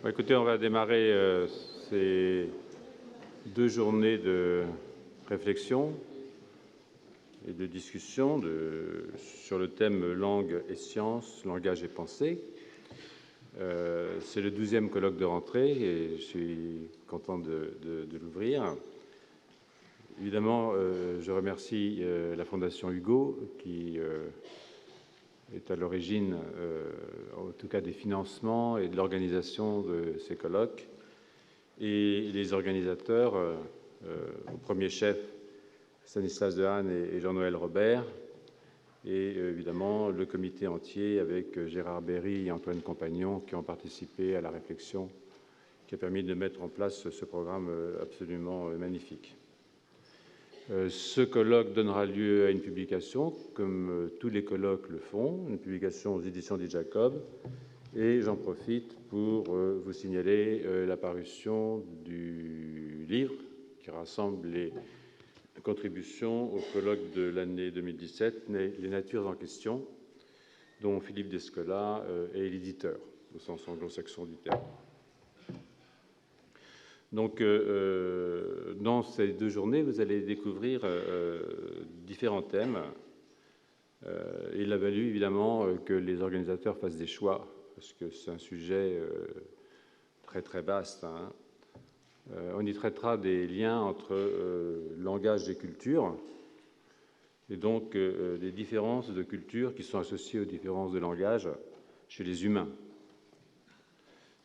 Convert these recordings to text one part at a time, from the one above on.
Écoutez, on va démarrer ces 2 journées de réflexion et de discussion sur le thème langue et sciences, langage et pensée. C'est le 12e colloque de rentrée et je suis content de l'ouvrir. Évidemment, je remercie la Fondation Hugo qui est à l'origine, en tout cas, des financements et de l'organisation de ces colloques, et les organisateurs, au premier chef Stanislas Dehaene et Jean-Noël Robert, et évidemment le comité entier avec Gérard Berry et Antoine Compagnon qui ont participé à la réflexion qui a permis de mettre en place ce programme absolument magnifique. Ce colloque donnera lieu à une publication, comme tous les colloques le font, une publication aux éditions des Jacob, et j'en profite pour vous signaler la parution du livre qui rassemble les contributions au colloque de l'année 2017, Les natures en question, dont Philippe Descola est l'éditeur, au sens anglo-saxon du terme. Donc, dans ces 2 journées, vous allez découvrir différents thèmes. Il a valu évidemment que les organisateurs fassent des choix, parce que c'est un sujet très très vaste. On y traitera des liens entre langage et culture, et donc des différences de culture qui sont associées aux différences de langage chez les humains.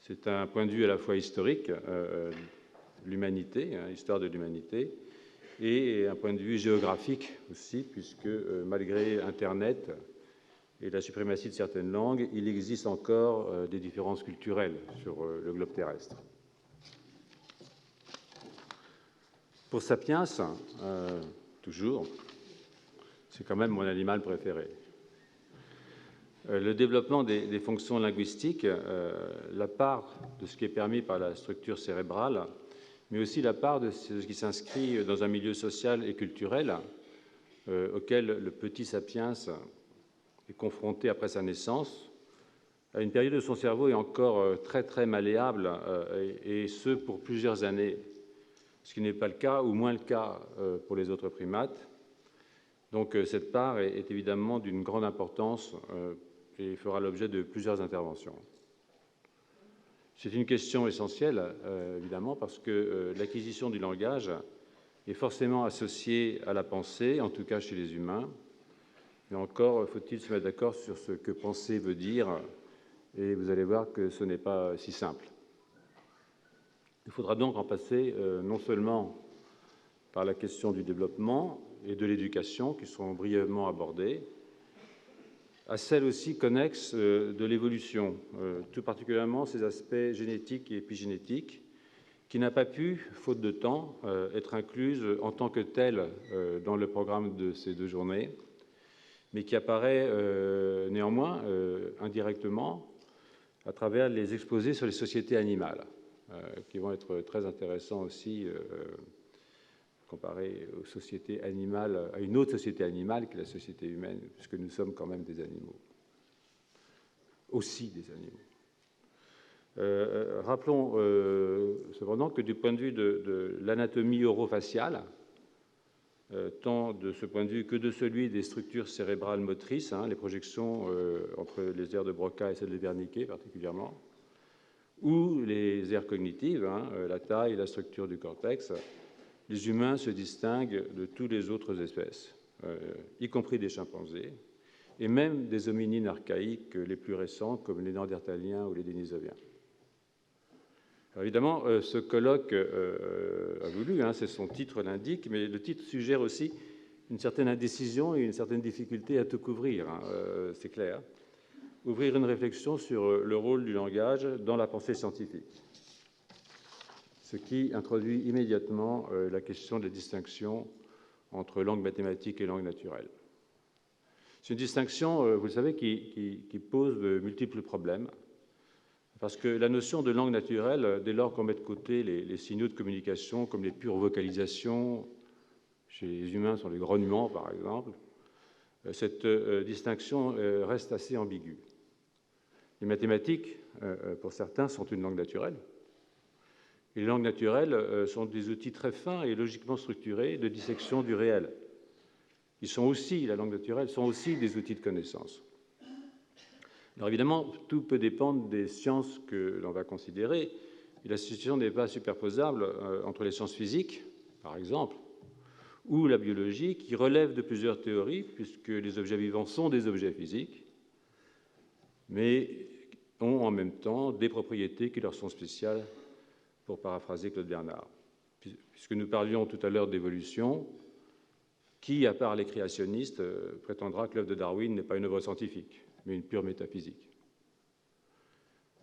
C'est un point de vue à la fois historique, l'humanité, l'histoire de l'humanité, et un point de vue géographique aussi, puisque malgré Internet et la suprématie de certaines langues, il existe encore des différences culturelles sur le globe terrestre. Pour Sapiens, toujours, c'est quand même mon animal préféré. Le développement des fonctions linguistiques, la part de ce qui est permis par la structure cérébrale, mais aussi la part de ce qui s'inscrit dans un milieu social et culturel auquel le petit Sapiens est confronté après sa naissance, à une période où son cerveau est encore très très malléable, et ce pour plusieurs années, ce qui n'est pas le cas, ou moins le cas, pour les autres primates. Donc cette part est évidemment d'une grande importance et fera l'objet de plusieurs interventions. C'est une question essentielle, évidemment, parce que l'acquisition du langage est forcément associée à la pensée, en tout cas chez les humains. Mais encore faut-il se mettre d'accord sur ce que penser veut dire, et vous allez voir que ce n'est pas si simple. Il faudra donc en passer non seulement par la question du développement et de l'éducation, qui seront brièvement abordées, à celle aussi connexe de l'évolution, tout particulièrement ses aspects génétiques et épigénétiques, qui n'a pas pu, faute de temps, être incluse en tant que telle dans le programme de ces 2 journées, mais qui apparaît néanmoins indirectement à travers les exposés sur les sociétés animales, qui vont être très intéressants aussi, comparé aux sociétés animales, à une autre société animale qui est la société humaine, puisque nous sommes quand même des animaux, aussi des animaux. Rappelons cependant que du point de vue de l'anatomie orofaciale, tant de ce point de vue que de celui des structures cérébrales motrices, les projections entre les aires de Broca et celles de Wernicke particulièrement, ou les aires cognitives, la taille et la structure du cortex, les humains se distinguent de toutes les autres espèces, y compris des chimpanzés, et même des hominines archaïques les plus récents, comme les néandertaliens ou les dénisoviens. Alors évidemment, ce colloque a voulu, c'est son titre l'indique, mais le titre suggère aussi une certaine indécision et une certaine difficulté à tout couvrir, c'est clair. Ouvrir une réflexion sur le rôle du langage dans la pensée scientifique, ce qui introduit immédiatement la question de la distinction entre langue mathématique et langue naturelle. C'est une distinction, vous le savez, qui pose de multiples problèmes, parce que la notion de langue naturelle, dès lors qu'on met de côté les signaux de communication, comme les pures vocalisations, chez les humains sur les grognements par exemple, cette distinction reste assez ambiguë. Les mathématiques, pour certains, sont une langue naturelle. Et les langues naturelles sont des outils très fins et logiquement structurés de dissection du réel. Ils sont aussi, la langue naturelle, sont aussi des outils de connaissance. Alors évidemment, tout peut dépendre des sciences que l'on va considérer. Et la situation n'est pas superposable entre les sciences physiques, par exemple, ou la biologie, qui relève de plusieurs théories, puisque les objets vivants sont des objets physiques, mais ont en même temps des propriétés qui leur sont spéciales, pour paraphraser Claude Bernard. Puisque nous parlions tout à l'heure d'évolution, qui, à part les créationnistes, prétendra que l'œuvre de Darwin n'est pas une œuvre scientifique, mais une pure métaphysique,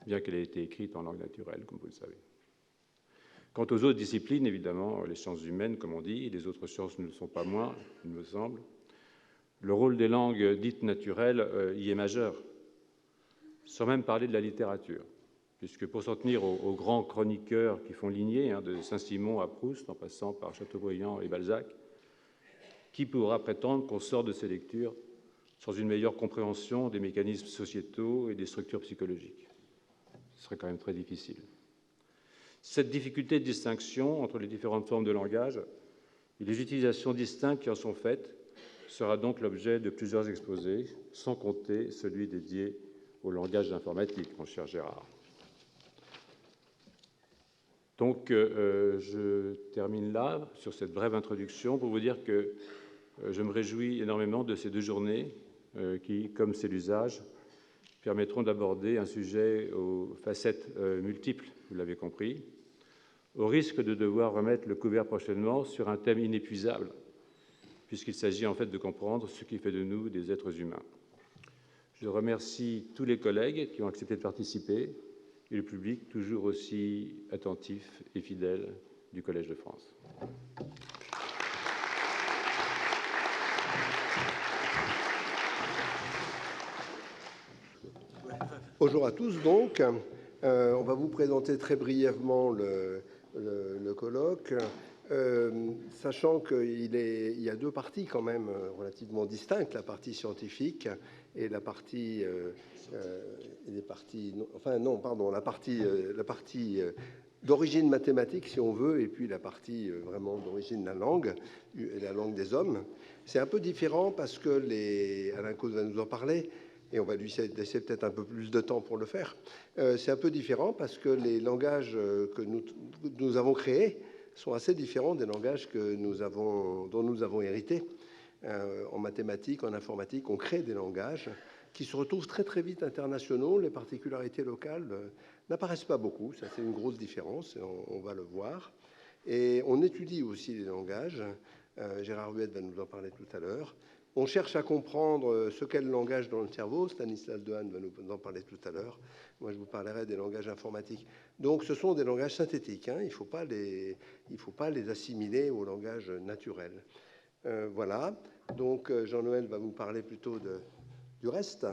bien qu'elle ait été écrite en langue naturelle, comme vous le savez. Quant aux autres disciplines, évidemment, les sciences humaines, comme on dit, et les autres sciences ne le sont pas moins, il me semble, le rôle des langues dites naturelles y est majeur, sans même parler de la littérature, puisque pour s'en tenir aux grands chroniqueurs qui font lignée, de Saint-Simon à Proust, en passant par Chateaubriand et Balzac, qui pourra prétendre qu'on sort de ces lectures sans une meilleure compréhension des mécanismes sociétaux et des structures psychologiques? Ce serait quand même très difficile. Cette difficulté de distinction entre les différentes formes de langage et les utilisations distinctes qui en sont faites sera donc l'objet de plusieurs exposés, sans compter celui dédié au langage informatique, mon cher Gérard. Donc, je termine là, sur cette brève introduction, pour vous dire que je me réjouis énormément de ces 2 journées qui, comme c'est l'usage, permettront d'aborder un sujet aux facettes multiples, vous l'avez compris, au risque de devoir remettre le couvert prochainement sur un thème inépuisable, puisqu'il s'agit en fait de comprendre ce qui fait de nous des êtres humains. Je remercie tous les collègues qui ont accepté de participer et le public toujours aussi attentif et fidèle du Collège de France. Bonjour à tous, donc. On va vous présenter très brièvement le colloque, sachant qu'il y a 2 parties quand même relativement distinctes, la partie scientifique et la partie... la partie d'origine mathématique, si on veut, et puis la partie vraiment d'origine de la langue des hommes. C'est un peu différent parce que Alain Causse va nous en parler, et on va lui laisser peut-être un peu plus de temps pour le faire. C'est un peu différent parce que les langages que nous avons créés sont assez différents des langages dont nous avons hérité. En mathématiques, en informatique, on crée des langages qui se retrouvent très très vite internationaux. Les particularités locales n'apparaissent pas beaucoup. Ça, c'est une grosse différence, et on va le voir. Et on étudie aussi les langages. Gérard Huet va nous en parler tout à l'heure. On cherche à comprendre ce qu'est le langage dans le cerveau. Stanislas Dehaene va nous en parler tout à l'heure. Moi, je vous parlerai des langages informatiques. Donc, ce sont des langages synthétiques. Il ne faut pas les assimiler au langage naturel. Voilà. Donc, Jean-Noël va vous parler plutôt du reste.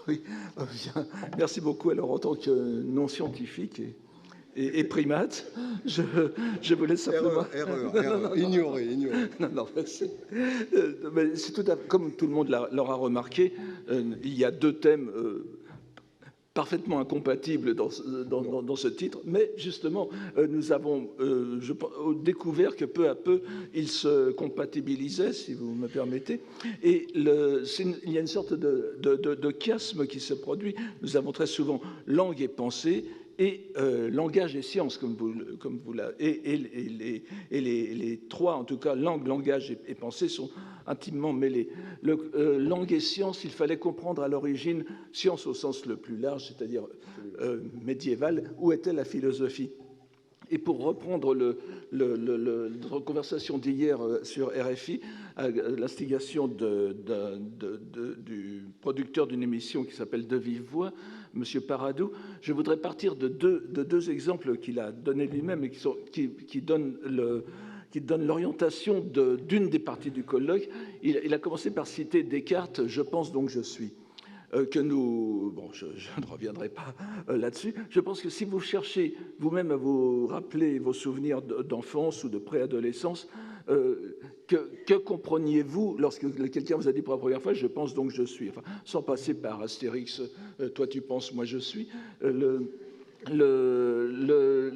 Oui. Bien. Merci beaucoup. Alors, en tant que non-scientifique et primate, je vous laisse simplement... Erreur. Ignorez. Non, c'est tout à fait, comme tout le monde l'aura remarqué, il y a 2 thèmes parfaitement incompatibles dans ce titre, mais justement, nous avons découvert que peu à peu, ils se compatibilisaient, si vous me permettez, et il y a une sorte de chiasme qui se produit. Nous avons très souvent langue et pensée, et langage et science, comme vous l'avez, et les 3, en tout cas, langue, langage et pensée, sont intimement mêlés. Langue et science, il fallait comprendre à l'origine, science au sens le plus large, c'est-à-dire médiéval, où était la philosophie. Et pour reprendre notre conversation d'hier sur RFI, à l'instigation du producteur d'une émission qui s'appelle De Vive Voix, M. Paradou, je voudrais partir de deux exemples qu'il a donnés lui-même et qui donnent l'orientation d'une des parties du colloque. Il a commencé par citer Descartes, « Je pense donc je suis ». que nous... Bon, je ne reviendrai pas là-dessus. Je pense que si vous cherchez vous-même à vous rappeler vos souvenirs d'enfance ou de préadolescence, que compreniez-vous lorsque quelqu'un vous a dit pour la première fois « je pense donc je suis », enfin, sans passer par Astérix, toi tu penses, moi je suis, on ne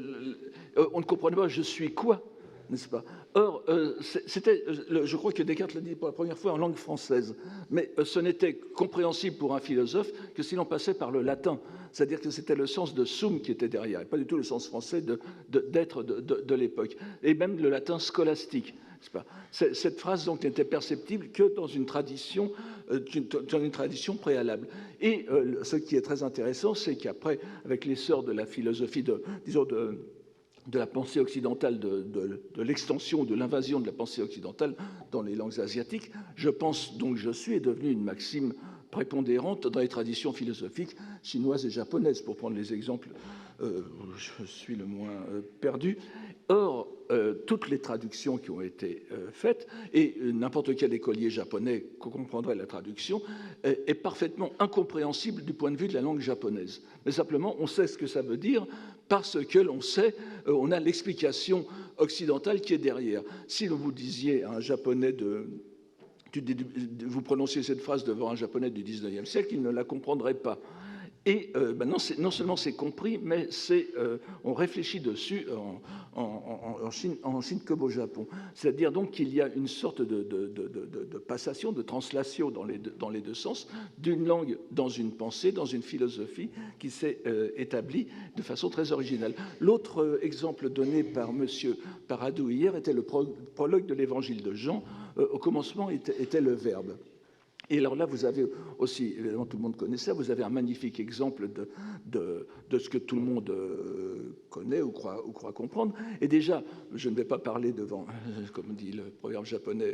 comprenait pas « je suis quoi », n'est-ce pas? Or, je crois que Descartes l'a dit pour la première fois en langue française, mais ce n'était compréhensible pour un philosophe que si l'on passait par le latin, c'est-à-dire que c'était le sens de sum qui était derrière, et pas du tout le sens français d'être de l'époque, et même le latin scolastique. Cette phrase donc n'était perceptible que dans une tradition préalable. Et ce qui est très intéressant, c'est qu'après, avec l'essor de la philosophie, disons de la pensée occidentale, de l'extension, de l'invasion de la pensée occidentale dans les langues asiatiques, je pense donc je suis est devenu une maxime prépondérante dans les traditions philosophiques chinoises et japonaises, pour prendre les exemples où je suis le moins perdu. Or, toutes les traductions qui ont été faites, et n'importe quel écolier japonais comprendrait la traduction, est parfaitement incompréhensible du point de vue de la langue japonaise. Mais simplement, on sait ce que ça veut dire parce que l'on sait, on a l'explication occidentale qui est derrière. Si vous disiez à un japonais vous prononciez cette phrase devant un japonais du 19e siècle, il ne la comprendrait pas. Et non seulement c'est compris, mais on réfléchit dessus en Chine comme au Japon. C'est-à-dire donc qu'il y a une sorte de passation, de translation dans les deux sens, d'une langue dans une pensée, dans une philosophie qui s'est établie de façon très originale. L'autre exemple donné par M. Paradou hier était le prologue de l'évangile de Jean. Au commencement était le Verbe. Et alors là, vous avez aussi, évidemment, tout le monde connaît ça, vous avez un magnifique exemple de ce que tout le monde connaît ou croit comprendre. Et déjà, je ne vais pas parler devant, comme dit le proverbe japonais,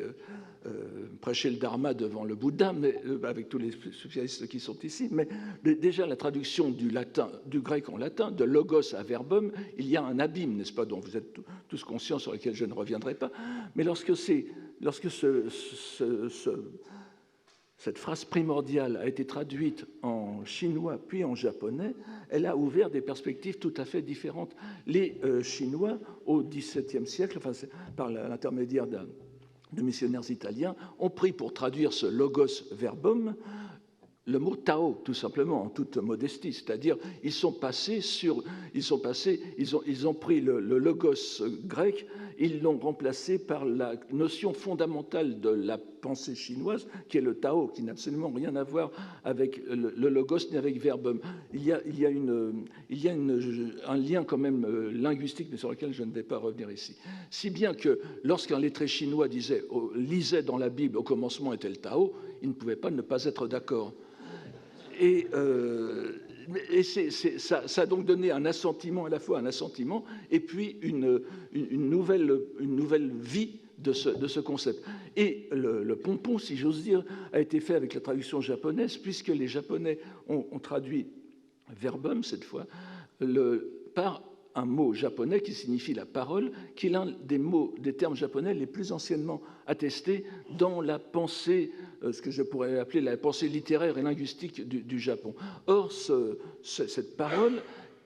prêcher le dharma devant le Bouddha, mais avec tous les spécialistes qui sont ici, mais déjà la traduction du grec en latin, de logos à verbum, il y a un abîme, n'est-ce pas, dont vous êtes tous conscients, sur lequel je ne reviendrai pas. Mais lorsque cette phrase primordiale a été traduite en chinois puis en japonais, elle a ouvert des perspectives tout à fait différentes. Les Chinois, au XVIIe siècle, enfin, par l'intermédiaire de missionnaires italiens, ont pris pour traduire ce logos verbum le mot Tao, tout simplement, en toute modestie, c'est-à-dire ils ont pris le logos grec, ils l'ont remplacé par la notion fondamentale de la pensée chinoise, qui est le Tao, qui n'a absolument rien à voir avec le logos ni avec verbum. Il y a un lien quand même linguistique, mais sur lequel je ne vais pas revenir ici. Si bien que lorsqu'un lettré chinois lisait dans la Bible, au commencement était le Tao, il ne pouvait pas ne pas être d'accord. Et ça a donc donné un assentiment, à la fois un assentiment et puis une nouvelle vie de ce concept. Et le pompon, si j'ose dire, a été fait avec la traduction japonaise, puisque les Japonais ont traduit verbum, cette fois, par un mot japonais qui signifie la parole, qui est l'un des termes japonais les plus anciennement attestés dans la pensée, ce que je pourrais appeler la pensée littéraire et linguistique du Japon. Or, cette parole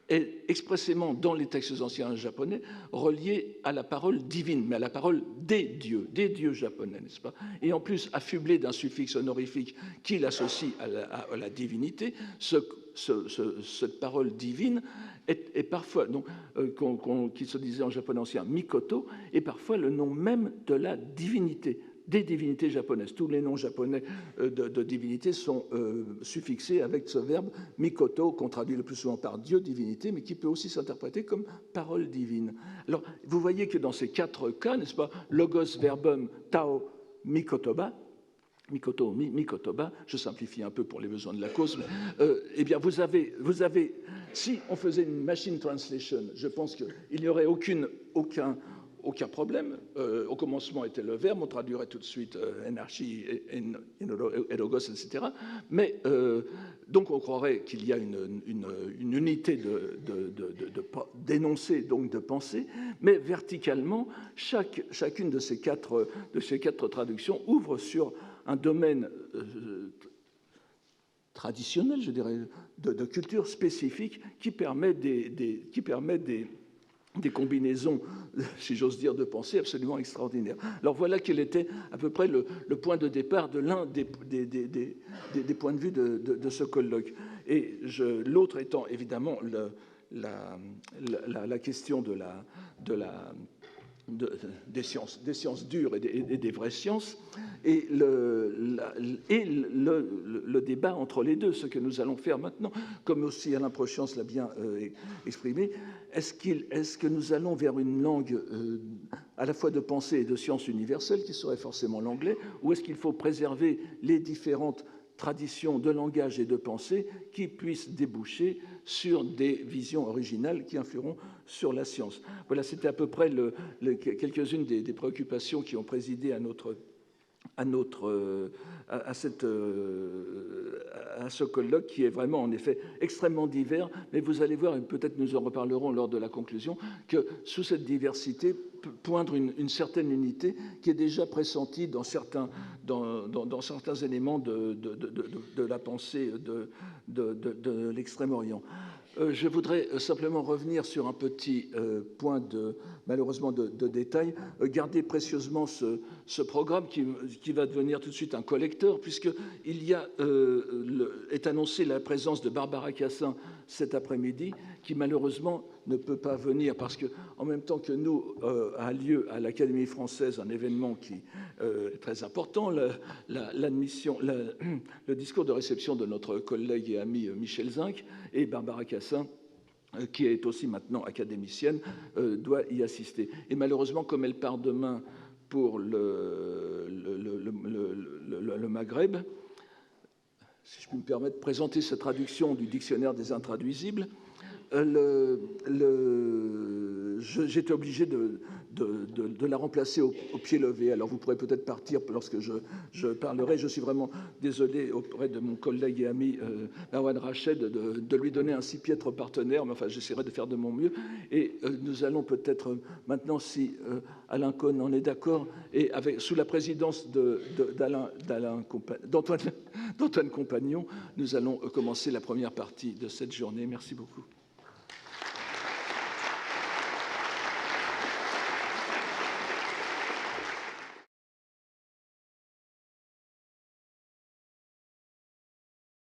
est expressément, dans les textes anciens japonais, reliée à la parole divine, mais à la parole des dieux japonais, n'est-ce pas? Et en plus, affublée d'un suffixe honorifique qui l'associe à la divinité, cette parole divine est parfois, donc, qui se disait en japonais ancien Mikoto, est parfois le nom même de la divinité, des divinités japonaises. Tous les noms japonais de divinités sont suffixés avec ce verbe Mikoto, qu'on traduit le plus souvent par Dieu, divinité, mais qui peut aussi s'interpréter comme parole divine. Alors, vous voyez que dans ces quatre cas, n'est-ce pas, logos, verbum, Tao, Mikotoba, Mikotoba, je simplifie un peu pour les besoins de la cause, mais, eh bien, vous avez, si on faisait une machine translation, je pense qu'il n'y aurait aucun problème. Au commencement était le verbe, on traduirait tout de suite énergie, logos, etc. Mais donc on croirait qu'il y a une unité d'énoncé, donc de pensée, mais verticalement, chacune de ces quatre traductions ouvre sur un domaine traditionnelle, je dirais, de culture spécifique qui permet des combinaisons, si j'ose dire, de pensée absolument extraordinaires. Alors voilà quel était à peu près le point de départ de l'un des points de vue de ce colloque. Et l'autre étant évidemment la question des sciences dures et des vraies sciences, et le débat entre les deux, ce que nous allons faire maintenant, comme aussi Alain Prochance l'a bien exprimé. Est-ce que nous allons vers une langue à la fois de pensée et de sciences universelles, qui serait forcément l'anglais, ou est-ce qu'il faut préserver les différentes traditions de langage et de pensée qui puissent déboucher sur des visions originales qui influeront sur la science? Voilà, c'était à peu près quelques-unes des préoccupations qui ont présidé à ce colloque, qui est vraiment en effet extrêmement divers, mais vous allez voir, et peut-être nous en reparlerons lors de la conclusion, que sous cette diversité peut poindre une certaine unité qui est déjà pressentie dans certains éléments de la pensée de l'Extrême-Orient. Je voudrais simplement revenir sur un petit point malheureusement de détail. Gardez précieusement ce programme qui va devenir tout de suite un collecteur, puisqu'il est annoncée la présence de Barbara Cassin cet après-midi, qui malheureusement ne peut pas venir, parce qu'en même temps que nous, a lieu à l'Académie française un événement qui est très important, le discours de réception de notre collègue et ami Michel Zinc, et Barbara Cassin, qui est aussi maintenant académicienne, doit y assister. Et malheureusement, comme elle part demain pour le Maghreb, si je puis me permettre de présenter cette traduction du dictionnaire des intraduisibles, j'étais obligé de la remplacer au pied levé. Alors vous pourrez peut-être partir lorsque je parlerai. Je suis vraiment désolé auprès de mon collègue et ami Marwan Rached de lui donner un si piètre partenaire, mais enfin j'essaierai de faire de mon mieux. Et nous allons peut-être maintenant, si Alain Cohn en est d'accord, et sous la présidence d'Antoine Compagnon, nous allons commencer la première partie de cette journée. Merci beaucoup.